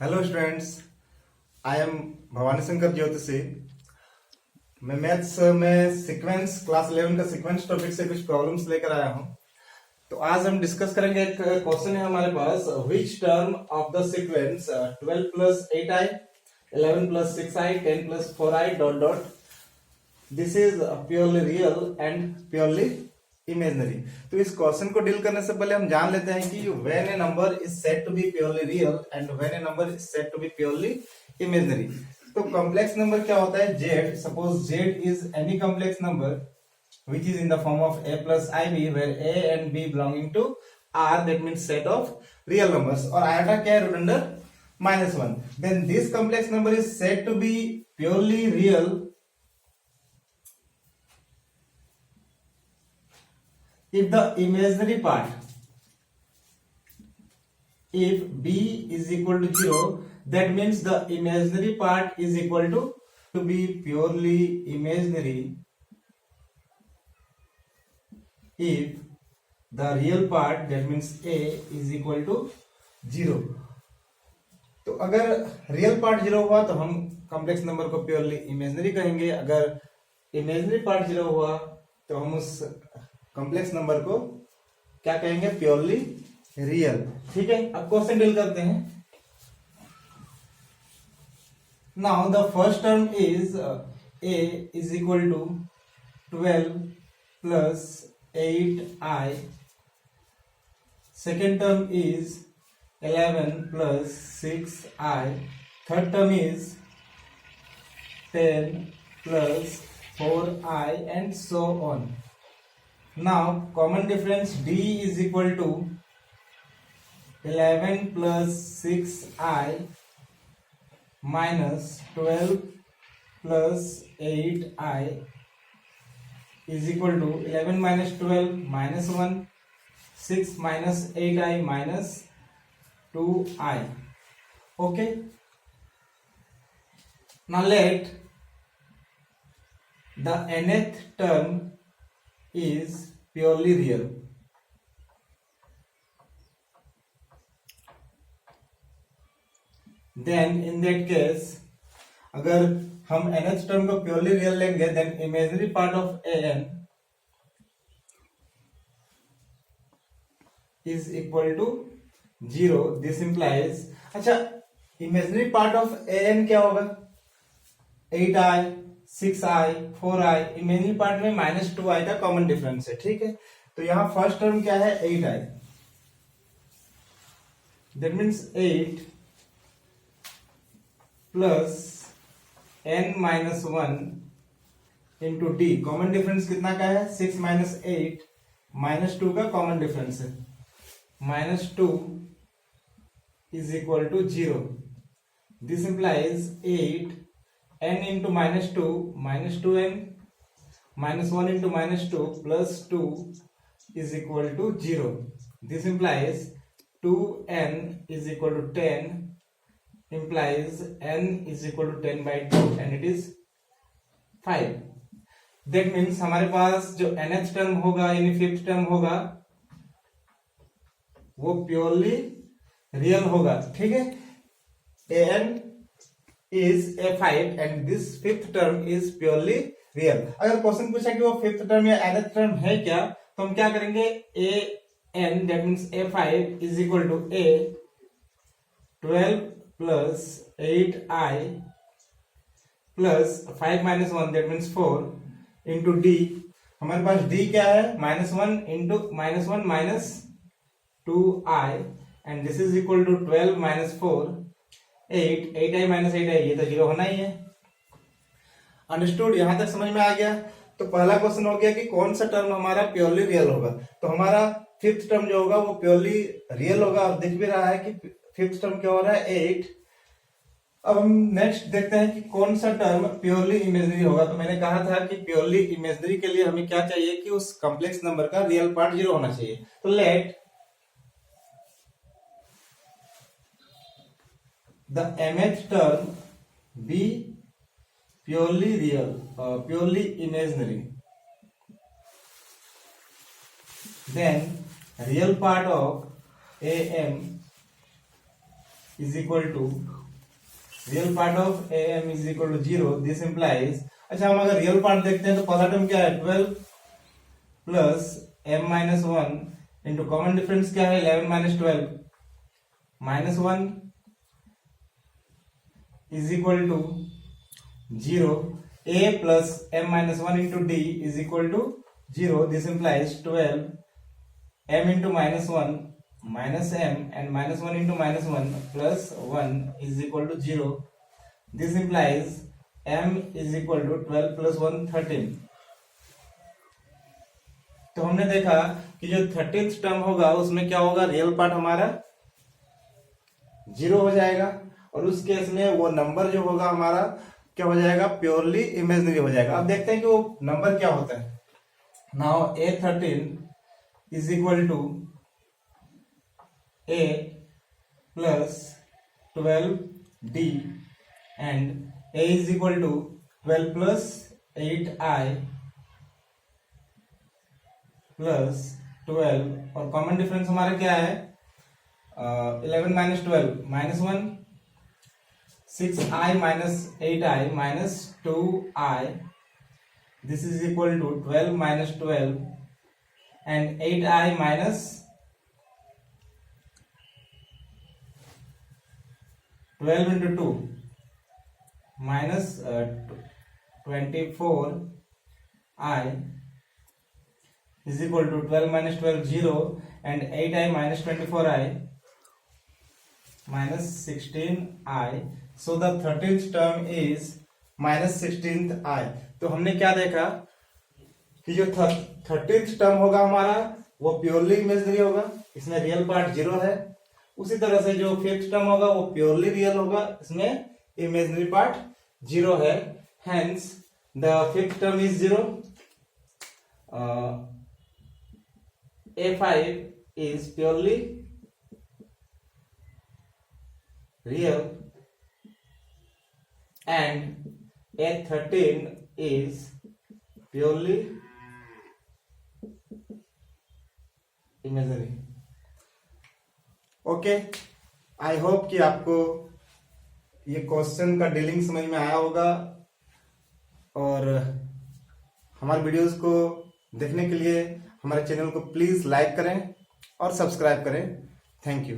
Hello students, I am Bhavani Shankar ज्योतिषी। मैं maths में सीक्वेंस क्लास 11 का सीक्वेंस टॉपिक से कुछ प्रॉब्लम्स लेकर आया हूं। तो आज हम डिस्कस करेंगे। एक क्वेश्चन है हमारे पास, which term of the sequence 12 plus 8i 11 plus 6i 10 plus 4i dot dot this is purely real and purely imaginary. तो इस क्वेश्चन को डील करने से पहले हम जान लेते हैं कि when a number is said to be purely real and when a number is said to be purely imaginary. तो कॉम्प्लेक्स नंबर क्या होता है? Z. Suppose Z is any complex number which is in the form of a plus ib where a and b belonging to r, that means set of real numbers, और iota क्या है? root under -1. then this complex number is said to be purely real if the imaginary part, if b is equal to 0, that means the imaginary part is equal to be purely imaginary if the real part, that means a, is equal to 0. तो अगर real part 0 हुआ तो हम complex number को purely imaginary कहेंगे। अगर imaginary part 0 हुआ तो हम उस कॉम्प्लेक्स नंबर को क्या कहेंगे? Purely real. ठीक है, अब क्वेश्चन डील करते हैं। Now the first term is a is equal to 12 plus 8i. Second term is 11 plus 6i. Third term is 10 plus 4i and so on. Now common difference, d is equal to 11 plus 6i minus 12 plus 8i is equal to 11 minus 12 minus 1, 6 minus 8i minus 2i. Okay, now let the nth term is purely real. Then in that case, अगर हम nth term को purely real लेंगे, then imaginary part of an is equal to 0. This implies, अच्छा, imaginary part of an क्या होगा? 8i 6i 4i। Imaginary part में -2i का common difference है। ठीक है, तो यहां फर्स्ट टर्म क्या है? 8i, that means 8 plus n minus 1 into D. Common difference कितना का है? 6 माइनस 8 माइनस 2 का कॉमन डिफरेंस है। -2 is equal to 0. This implies 8 n into -2 -2n -1 into -2 plus 2 is equal to 0. This implies 2n is equal to 10 implies n is equal to 10 by 2 and it is 5. That means हमारे पास जो nth term होगा यानी fifth term होगा वो purely real होगा। ठीक है, an is a5 and this fifth term is purely real. अगर क्वेश्चन पूछा कि वो फिफ्थ टर्म या nth टर्म है क्या, तो हम क्या करेंगे? an, that means a5 is equal to a 12 plus 8i plus 5 minus 1, that means 4 into d. हमारे पास d क्या है? -1 into -1 minus 2i and this is equal to 12 minus 4 8i minus 8i, ये तो 0 होना ही है। अंडरस्टूड? यहां तक समझ में आ गया? तो पहला क्वेश्चन हो गया कि कौन सा टर्म हमारा प्योरली रियल होगा। तो हमारा फिफ्थ टर्म जो होगा वो प्योरली रियल होगा। अब दिख भी रहा है कि फिफ्थ टर्म क्या हो रहा है? 8। अब हम नेक्स्ट देखते हैं कि कौन सा टर्म प्योरली इमेजिनरी होगा। तो मैंने कहा था कि प्योरली इमेजिनरी के लिए हमें क्या चाहिए कि उस कॉम्प्लेक्स नंबर का रियल पार्ट 0 होना चाहिए। तो let the mth term be purely real, purely imaginary, then real part of am is equal to real part of am is equal to 0. This implies, अच्छा हम अगर रियल पार्ट देखते हैं तो पहला टर्म क्या है 12 plus m minus 1 into common difference क्या है 11 minus 12 minus 1 is equal to 0. a plus m minus 1 into d is equal to 0. This implies 12 m into minus 1 minus m and minus 1 into minus 1 plus 1 is equal to 0. This implies m is equal to 12 plus 1 13. तो हमने देखा कि जो 13th term होगा उसमें क्या होगा real part हमारा 0 हो जाएगा और उस केस में वो नंबर जो होगा हमारा क्या हो जाएगा प्योरली इमेजिनरी हो जाएगा. अब देखते हैं कि वो नंबर क्या होता है. Now a13 is equal to a plus 12d and a is equal to 12 plus 8i plus 12 और कॉमन डिफरेंस हमारा क्या है 11 minus 12 minus 1 6i minus 8i minus 2i. This is equal to 12 minus 12 and 8i minus 12 into 2 minus 24i is equal to 12 minus 12 0 and 8i minus 24i minus 16i. So the 13th term is minus 16th i. तो हमने क्या देखा कि जो 13th term होगा हमारा वो purely imaginary होगा, इसमें रियल पार्ट 0 है. उसी तरह से जो 5th टर्म होगा वो प्योरली रियल होगा, इसमें इमेजिनरी पार्ट 0 है. Hence the 5th term is 0. A5 is purely real and A13 is purely imaginary. Okay, I hope कि आपको ये क्वेश्चन का डीलिंग समझ में आया होगा और हमारे वीडियोस को देखने के लिए हमारे चैनल को प्लीज लाइक करें और सब्सक्राइब करें. Thank you.